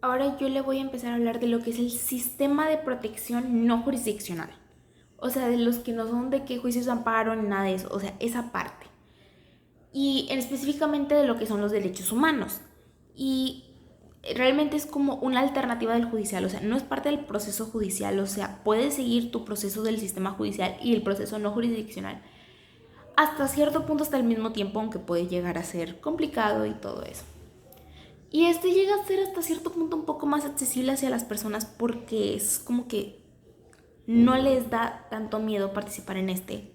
ahora yo le voy a empezar a hablar de lo que es el sistema de protección no jurisdiccional. O sea, de los que no son de que juicios de amparo ni nada de eso. O sea, esa parte. Y específicamente de lo que son los derechos humanos. Y realmente es como una alternativa del judicial. O sea, no es parte del proceso judicial. O sea, puedes seguir tu proceso del sistema judicial y el proceso no jurisdiccional. Hasta cierto punto, hasta el mismo tiempo, aunque puede llegar a ser complicado y todo eso. Y este llega a ser hasta cierto punto un poco más accesible hacia las personas porque es como que no les da tanto miedo participar en este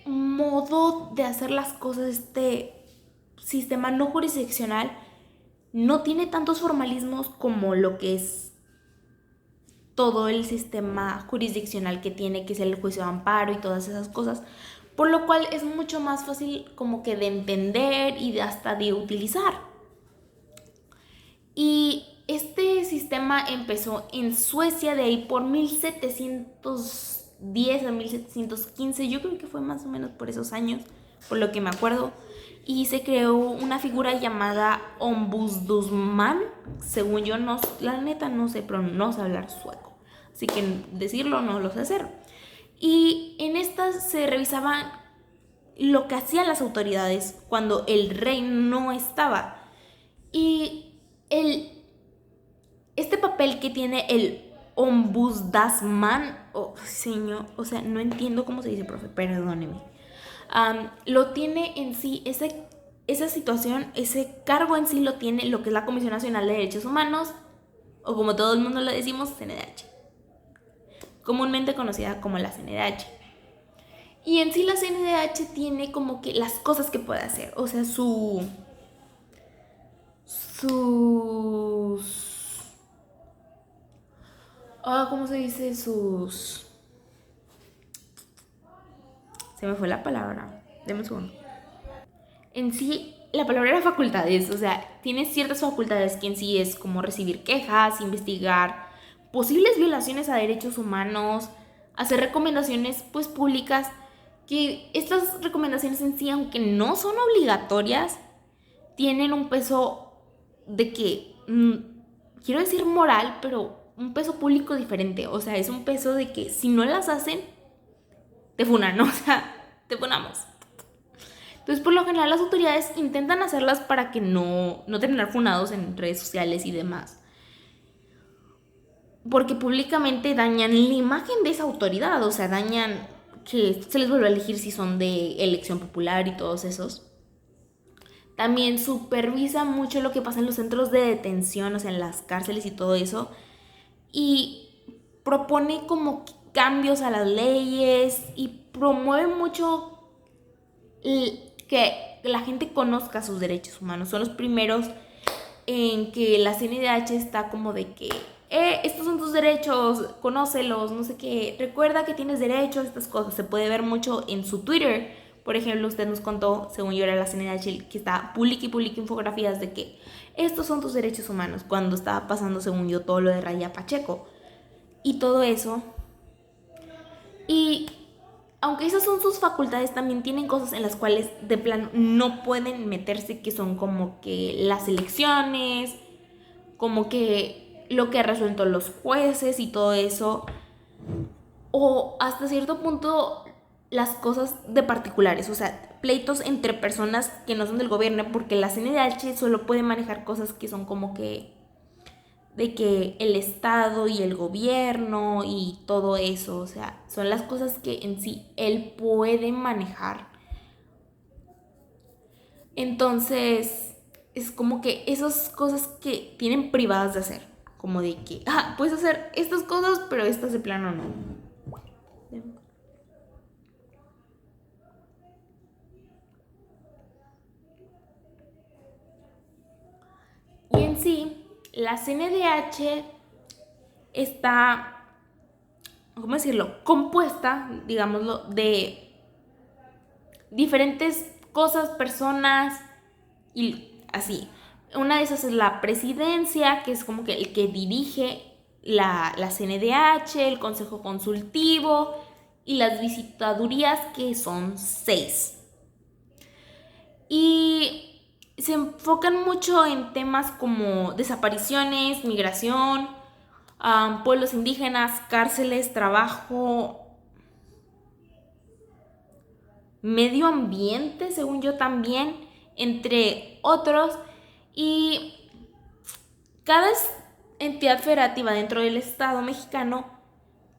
modo de hacer las cosas, este sistema no jurisdiccional no tiene tantos formalismos como lo que es todo el sistema jurisdiccional que tiene, que es el juicio de amparo y todas esas cosas, por lo cual es mucho más fácil como que de entender y hasta de utilizar. Y este sistema empezó en Suecia de ahí por 1710 a 1715, yo creo que fue más o menos por esos años, por lo que me acuerdo. Y se creó una figura llamada ombudsman, según yo, no, la neta no sé, pero no sé hablar sueco, así que decirlo no lo sé hacer. Y en estas se revisaban lo que hacían las autoridades cuando el rey no estaba. Y este papel que tiene el ombudsman, oh, señor, o sea, no entiendo cómo se dice, profe, perdóneme. Lo tiene en sí, esa situación, ese cargo en sí lo tiene lo que es la Comisión Nacional de Derechos Humanos, o como todo el mundo lo decimos, CNDH, comúnmente conocida como la CNDH. Y en sí la CNDH tiene como que las cosas que puede hacer, o sea, sus... ¿cómo se dice? Se me fue la palabra. Deme un segundo. En sí, la palabra era facultades, o sea, tiene ciertas facultades que en sí es como recibir quejas, investigar posibles violaciones a derechos humanos, hacer recomendaciones pues públicas, que estas recomendaciones en sí, aunque no son obligatorias, tienen un peso de que, quiero decir moral, pero un peso público diferente. O sea, es un peso de que si no las hacen, te funan, ¿no? O sea, te funamos. Entonces, por lo general, las autoridades intentan hacerlas para que no terminar funados en redes sociales y demás. Porque públicamente dañan la imagen de esa autoridad. O sea, dañan que se les vuelve a elegir si son de elección popular y todos esos. También supervisa mucho lo que pasa en los centros de detención, o sea, en las cárceles y todo eso. Y propone como cambios a las leyes y promueve mucho que la gente conozca sus derechos humanos. Son los primeros en que la CNDH está como de que estos son tus derechos, conócelos, no sé qué, recuerda que tienes derechos, estas cosas. Se puede ver mucho en su Twitter. Por ejemplo, usted nos contó, según yo era la CNDH, que está publica y publica infografías de que estos son tus derechos humanos, cuando estaba pasando, según yo, todo lo de Raya Pacheco y todo eso. Y aunque esas son sus facultades, también tienen cosas en las cuales de plano no pueden meterse, que son como que las elecciones, como que lo que ha resuelto los jueces y todo eso, o hasta cierto punto las cosas de particulares, o sea, pleitos entre personas que no son del gobierno, porque la CNDH solo puede manejar cosas que son como que de que el Estado y el gobierno y todo eso, o sea, son las cosas que en sí él puede manejar. Entonces, es como que esas cosas que tienen privadas de hacer, como de que, puedes hacer estas cosas, pero estas de plano no. Y en sí, la CNDH está, ¿cómo decirlo?, compuesta, digámoslo, de diferentes cosas, personas y así. Una de esas es la presidencia, que es como que el que dirige la CNDH, el consejo consultivo y las visitadurías, que son 6. Y se enfocan mucho en temas como desapariciones, migración, pueblos indígenas, cárceles, trabajo, medio ambiente, según yo también, entre otros. Y cada entidad federativa dentro del Estado mexicano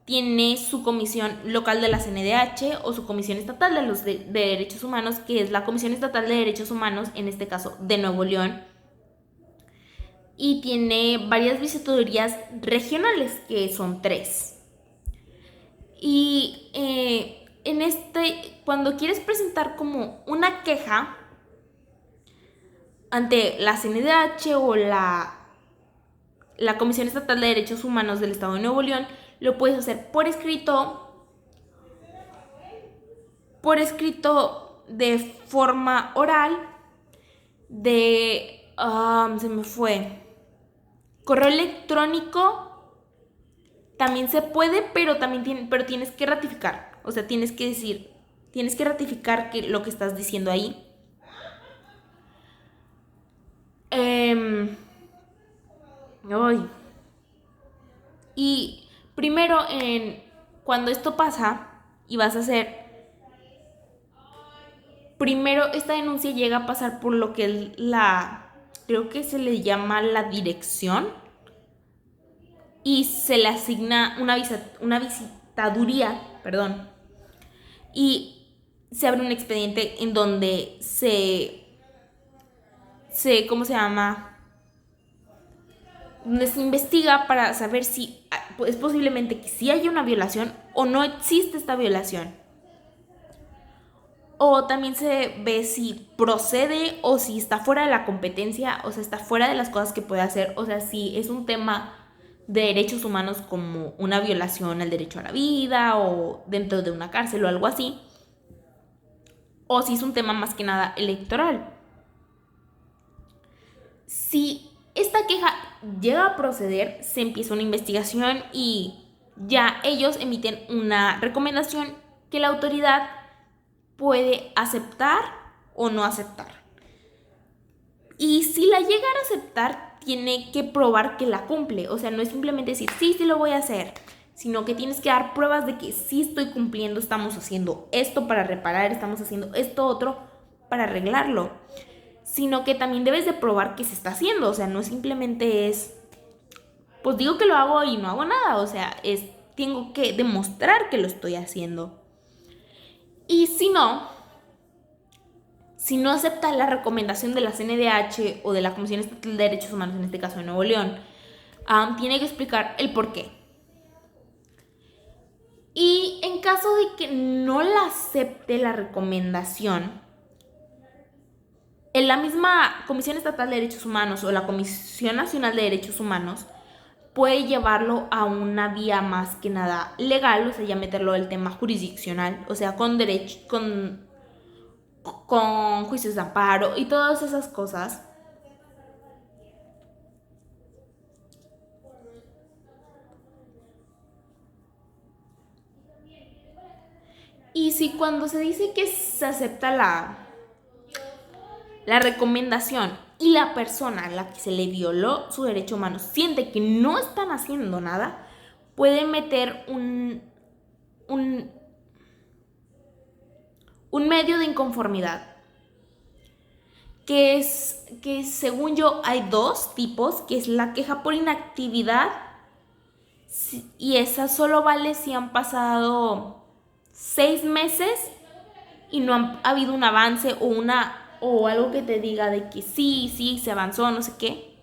tiene su comisión local de la CNDH o su comisión estatal de los de derechos humanos, que es la Comisión Estatal de Derechos Humanos, en este caso de Nuevo León, y tiene varias visitadurías regionales, que son 3. Y cuando quieres presentar como una queja ante la CNDH o la Comisión Estatal de Derechos Humanos del Estado de Nuevo León, lo puedes hacer por escrito de forma oral, se me fue, correo electrónico, también se puede, pero tienes que ratificar, o sea, tienes que ratificar que lo que estás diciendo ahí. Y primero, cuando esto pasa y vas a hacer, primero esta denuncia llega a pasar por lo que es creo que se le llama la dirección, y se le asigna una visitaduría, y se abre un expediente en donde ¿cómo se llama? Donde se investiga para saber si es posiblemente que sí haya una violación o no existe esta violación. O también se ve si procede o si está fuera de la competencia, o sea, está fuera de las cosas que puede hacer. O sea, si es un tema de derechos humanos como una violación al derecho a la vida o dentro de una cárcel o algo así. O si es un tema más que nada electoral. Si esta queja llega a proceder, se empieza una investigación y ya ellos emiten una recomendación que la autoridad puede aceptar o no aceptar. Y si la llegara a aceptar, tiene que probar que la cumple. O sea, no es simplemente decir, sí lo voy a hacer, sino que tienes que dar pruebas de que sí estoy cumpliendo, estamos haciendo esto para reparar, estamos haciendo esto otro para arreglarlo. Sino que también debes de probar que se está haciendo. O sea, no simplemente pues digo que lo hago y no hago nada. O sea, tengo que demostrar que lo estoy haciendo. Y si no acepta la recomendación de la CNDH o de la Comisión Estatal de Derechos Humanos, en este caso de Nuevo León, tiene que explicar el por qué. Y en caso de que no la acepte la recomendación, en la misma Comisión Estatal de Derechos Humanos o la Comisión Nacional de Derechos Humanos puede llevarlo a una vía más que nada legal, o sea, ya meterlo al tema jurisdiccional, o sea, con juicios de amparo y todas esas cosas. Y si cuando se dice que se acepta la recomendación y la persona a la que se le violó su derecho humano siente que no están haciendo nada, puede meter un medio de inconformidad, que según yo hay 2 tipos, que es la queja por inactividad, y esa solo vale si han pasado 6 meses y no ha habido un avance o algo que te diga de que sí se avanzó, no sé qué.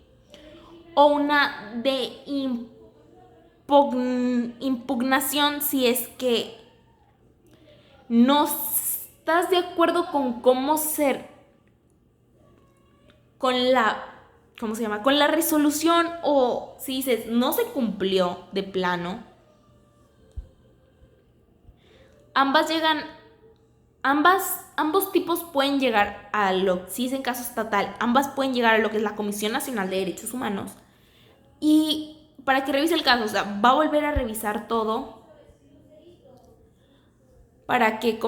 O una de impugnación, si es que no estás de acuerdo con cómo con la resolución, o si dices no se cumplió de plano. Ambos tipos pueden llegar si es en caso estatal, ambas pueden llegar a lo que es la Comisión Nacional de Derechos Humanos, y para que revise el caso, o sea, va a volver a revisar todo para que,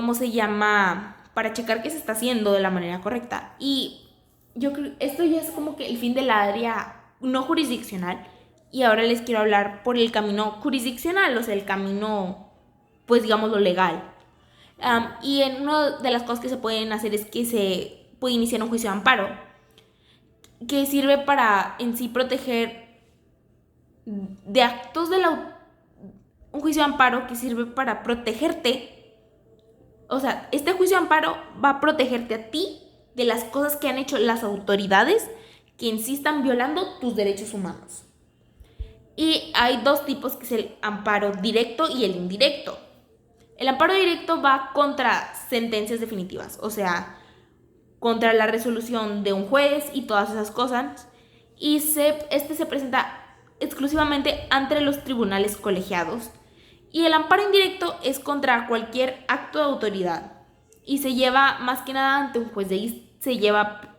para checar que se está haciendo de la manera correcta. Y yo creo esto ya es como que el fin del área no jurisdiccional, y ahora les quiero hablar por el camino jurisdiccional, o sea, el camino, pues digamos, lo legal. Y en una de las cosas que se pueden hacer es que se puede iniciar un juicio de amparo, que sirve para en sí proteger de actos de la... Un juicio de amparo que sirve para protegerte. O sea, este juicio de amparo va a protegerte a ti de las cosas que han hecho las autoridades que en sí están violando tus derechos humanos. Y hay dos tipos, que es el amparo directo y el indirecto. El amparo directo va contra sentencias definitivas, o sea, contra la resolución de un juez y todas esas cosas. Y este se presenta exclusivamente ante los tribunales colegiados. Y el amparo indirecto es contra cualquier acto de autoridad. Y se lleva más que nada ante un juez se lleva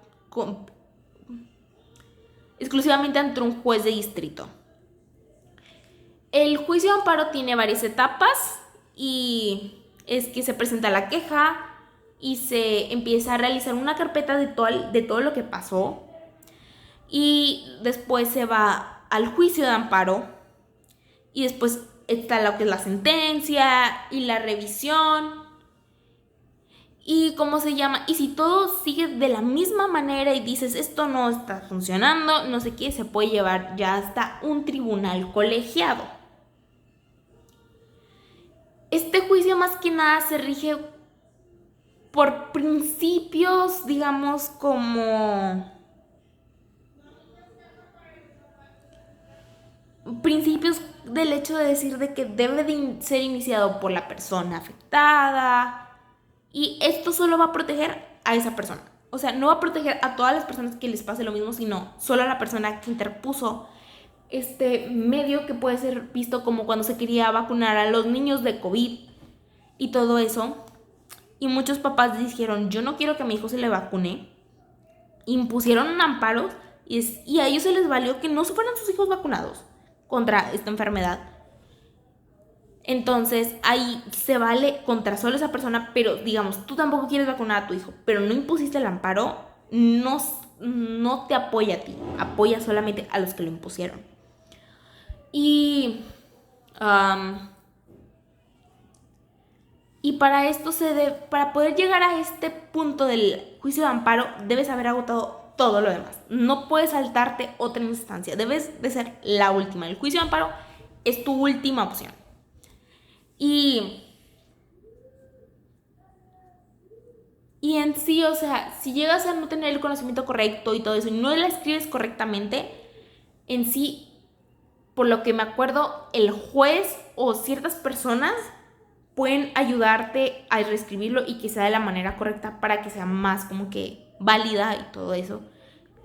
exclusivamente ante un juez de distrito. El juicio de amparo tiene varias etapas, y es que se presenta la queja y se empieza a realizar una carpeta de todo lo que pasó, y después se va al juicio de amparo, y después está lo que es la sentencia y la revisión y cómo se llama. Y si todo sigue de la misma manera y dices esto no está funcionando, no sé qué, se puede llevar ya hasta un tribunal colegiado. Este juicio más que nada se rige por principios, digamos, como principios del hecho de decir de que debe de ser iniciado por la persona afectada, y esto solo va a proteger a esa persona. O sea, no va a proteger a todas las personas que les pase lo mismo, sino solo a la persona que interpuso este medio, que puede ser visto como cuando se quería vacunar a los niños de COVID y todo eso. Y muchos papás dijeron, yo no quiero que a mi hijo se le vacune. Impusieron un amparo y a ellos se les valió que no se fueran sus hijos vacunados contra esta enfermedad. Entonces ahí se vale contra solo esa persona, pero digamos, tú tampoco quieres vacunar a tu hijo, pero no impusiste el amparo, no te apoya a ti, apoya solamente a los que lo impusieron. Y para esto para poder llegar a este punto del juicio de amparo, debes haber agotado todo lo demás. No puedes saltarte otra instancia, debes de ser la última. El juicio de amparo es tu última opción. Y en sí, o sea, si llegas a no tener el conocimiento correcto y todo eso, y no la escribes correctamente, en sí, por lo que me acuerdo, el juez o ciertas personas pueden ayudarte a reescribirlo y que sea de la manera correcta para que sea más como que válida y todo eso.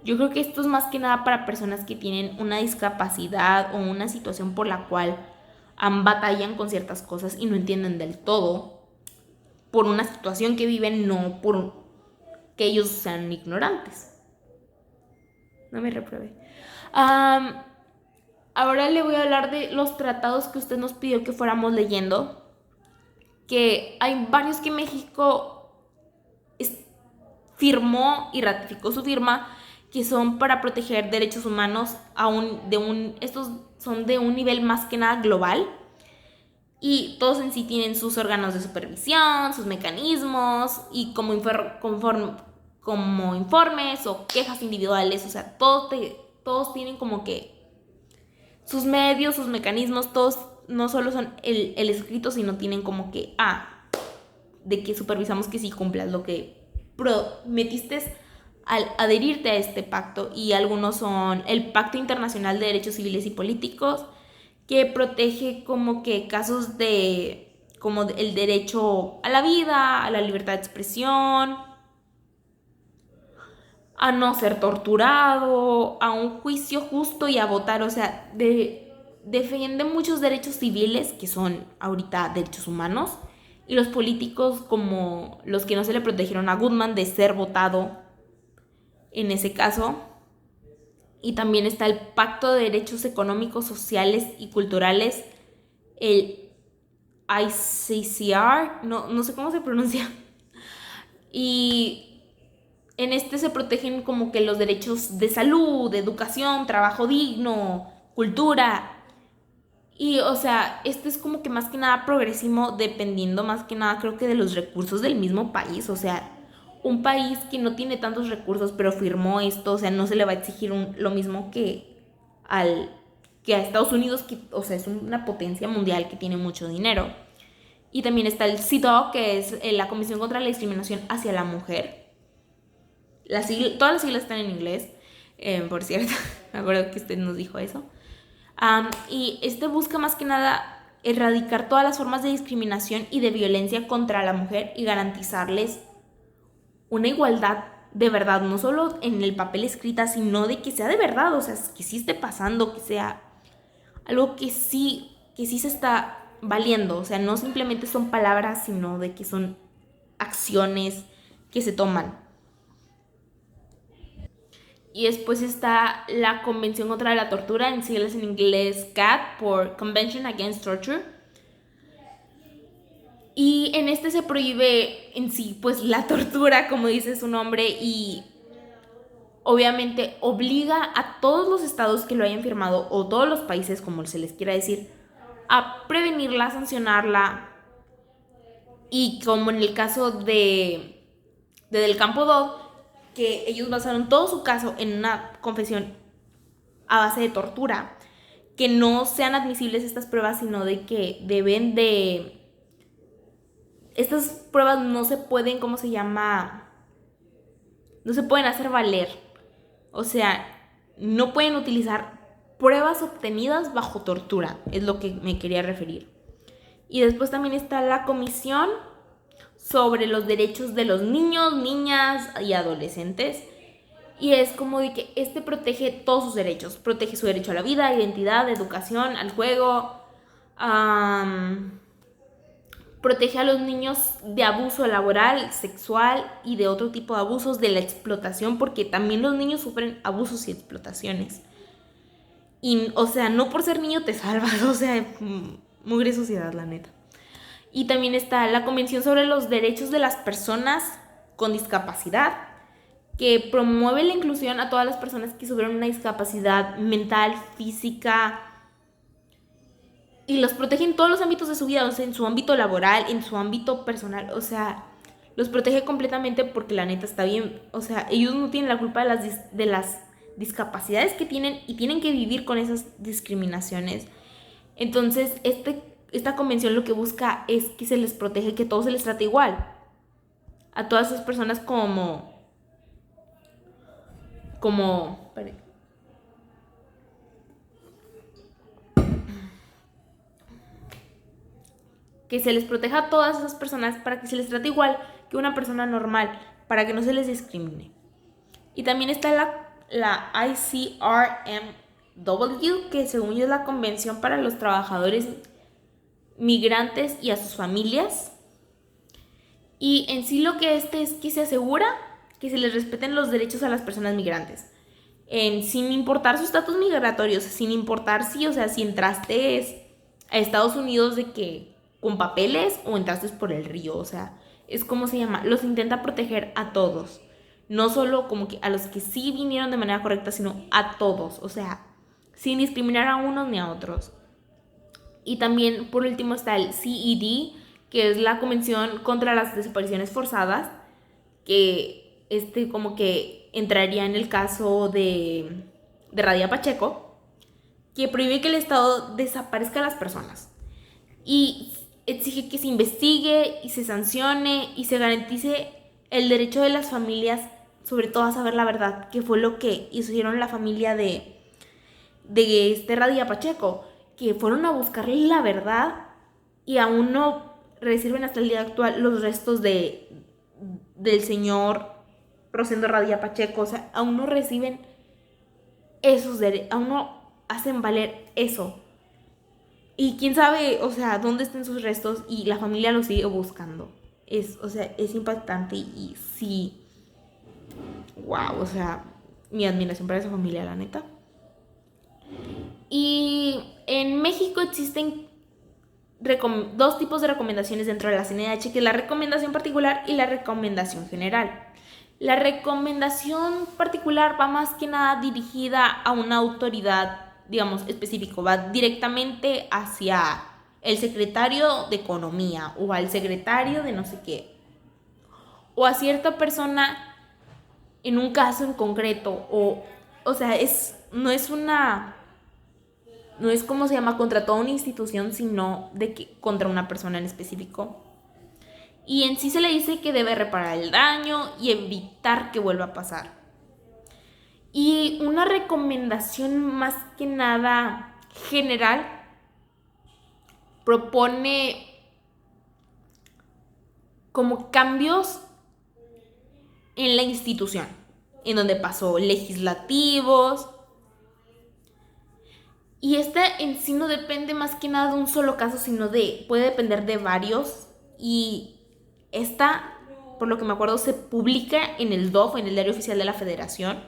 Yo creo que esto es más que nada para personas que tienen una discapacidad o una situación por la cual batallan con ciertas cosas y no entienden del todo por una situación que viven, no por que ellos sean ignorantes. No me repruebe. Ahora le voy a hablar de los tratados que usted nos pidió que fuéramos leyendo, que hay varios que México firmó y ratificó su firma, que son para proteger derechos humanos estos son de un nivel más que nada global, y todos en sí tienen sus órganos de supervisión, sus mecanismos, y como informes o quejas individuales, o sea, todos tienen como que sus medios, sus mecanismos, todos no solo son el escrito, sino tienen como que, de que supervisamos que sí cumplas lo que prometiste al adherirte a este pacto. Y algunos son el Pacto Internacional de Derechos Civiles y Políticos, que protege como que casos como el derecho a la vida, a la libertad de expresión, a no ser torturado, a un juicio justo y a votar. O sea, defiende muchos derechos civiles, que son ahorita derechos humanos, y los políticos, como los que no se le protegieron a Goodman de ser votado en ese caso. Y también está el Pacto de Derechos Económicos, Sociales y Culturales, el ICCR, no sé cómo se pronuncia. Y En este se protegen como que los derechos de salud, de educación, trabajo digno, cultura. Y, o sea, este es como que más que nada progresismo dependiendo más que nada creo que de los recursos del mismo país. O sea, un país que no tiene tantos recursos pero firmó esto, o sea, no se le va a exigir lo mismo que a Estados Unidos, que, o sea, es una potencia mundial que tiene mucho dinero. Y también está el CEDAW, que es la Comisión contra la Discriminación hacia la Mujer. Todas las siglas están en inglés, por cierto. Me acuerdo que usted nos dijo eso. Y este busca más que nada erradicar todas las formas de discriminación y de violencia contra la mujer y garantizarles una igualdad de verdad, no solo en el papel escrita, sino de que sea de verdad, o sea, que sí esté pasando, que sea algo que sí se está valiendo, o sea, no simplemente son palabras, sino de que son acciones que se toman. Y después está la Convención contra la Tortura, en siglas en inglés CAT, por Convention Against Torture. Y en este se prohíbe en sí, pues, la tortura, como dice su nombre, y obviamente obliga a todos los estados que lo hayan firmado, o todos los países, como se les quiera decir, a prevenirla, sancionarla. Y como en el caso Del Campo Dog, que ellos basaron todo su caso en una confesión a base de tortura, que no sean admisibles estas pruebas, sino de que deben de... Estas pruebas no se pueden, ¿cómo se llama? No se pueden hacer valer. O sea, no pueden utilizar pruebas obtenidas bajo tortura, es lo que me quería referir. Y después también está la Comisión sobre los derechos de los niños, niñas y adolescentes. Y es como de que este protege todos sus derechos. Protege su derecho a la vida, identidad, educación, al juego. Protege a los niños de abuso laboral, sexual y de otro tipo de abusos, de la explotación, porque también los niños sufren abusos y explotaciones. Y, o sea, no por ser niño te salvas, o sea, mugre sociedad, la neta. Y también está la Convención sobre los Derechos de las Personas con Discapacidad, que promueve la inclusión a todas las personas que sufren una discapacidad mental, física, y los protege en todos los ámbitos de su vida, o sea, en su ámbito laboral, en su ámbito personal, o sea, los protege completamente porque la neta está bien, o sea, ellos no tienen la culpa de las discapacidades que tienen y tienen que vivir con esas discriminaciones. Entonces, esta convención lo que busca es que se les protege, que todo se les trate igual. A todas esas personas que se les proteja a todas esas personas para que se les trate igual que una persona normal, para que no se les discrimine. Y también está la ICRMW, que según yo es la Convención para los Trabajadores Migrantes y a sus familias. Y en sí lo que es que se asegura que se les respeten los derechos a las personas migrantes. Sin importar su estatus migratorio, sin importar si entraste a Estados Unidos de que con papeles o entraste por el río, o sea, es como se llama, los intenta proteger a todos, no solo como que a los que sí vinieron de manera correcta, sino a todos, o sea, sin discriminar a unos ni a otros. Y también por último está el CED, que es la Convención contra las Desapariciones Forzadas, que como que entraría en el caso de Radia Pacheco, que prohíbe que el Estado desaparezca a las personas y exige que se investigue y se sancione y se garantice el derecho de las familias, sobre todo a saber la verdad, que fue lo que hicieron la familia de Radia Pacheco, que fueron a buscarle la verdad y aún no reciben hasta el día actual los restos del señor Rosendo Radia Pacheco, o sea, aún no reciben esos derechos, aún no hacen valer eso. Y quién sabe, o sea, dónde estén sus restos y la familia los sigue buscando. Es impactante y sí, wow, o sea, mi admiración para esa familia, la neta. Y en México existen dos tipos de recomendaciones dentro de la CNDH, que es la recomendación particular y la recomendación general. La recomendación particular va más que nada dirigida a una autoridad, digamos, específico, va directamente hacia el secretario de Economía o al secretario de no sé qué, o a cierta persona en un caso en concreto, o sea, no es como se llama contra toda una institución, sino de que contra una persona en específico. Y en sí se le dice que debe reparar el daño y evitar que vuelva a pasar. Y una recomendación más que nada general propone como cambios en la institución, en donde pasó legislativos. Y en sí no depende más que nada de un solo caso, sino puede depender de varios. Y esta, por lo que me acuerdo, se publica en el DOF, en el Diario Oficial de la Federación.